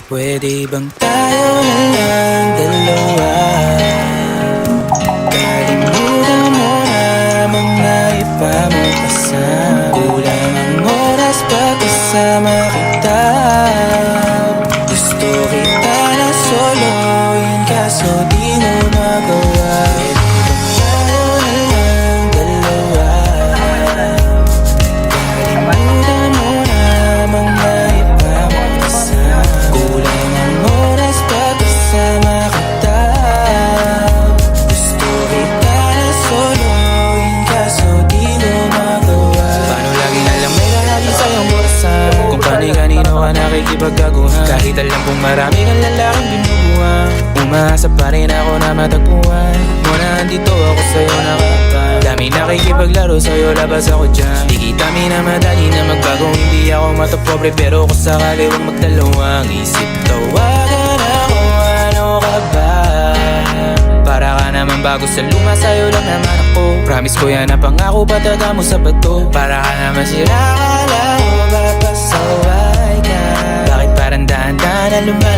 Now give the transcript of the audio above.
Pwede bang tayo na lang dalawa? Kalimutan mo na mga iba mo kasama. Kulang ang oras pagkasama kita. Gusto kita na soloin kaso di mo magawa. Pwede bang tayo na lang dalawa? Kalimutan mo na mga iba mo kasama. Kulang ang oras pagkasama kita. Gusto kita na soloin kaso di mo magawa. Paano lagi nalang may lalaki sa'yong burasan? Kung kani-kanino ka nakikipagkaguhan. Kahit alam kong marami kang lalaking binubuhan, umaasa pa rin ako na matagpuan mo na andito ako sa'yo nakapag. Dami nakikipaglaro sa'yo, labas ako dyan. Di kita minamadali na magbago, hindi ako matapobre. Pero kung sakali huwag magdalawang isip, tawagan ako, ano ka ba? Para ka naman bago sa luma, sa'yo lang naman ako. Promise ko yan na pangako, pataga mo sa bato. Para ka naman sira, akala ko mapapasaway ka. Bakit parang dahan-dahan na lumayo?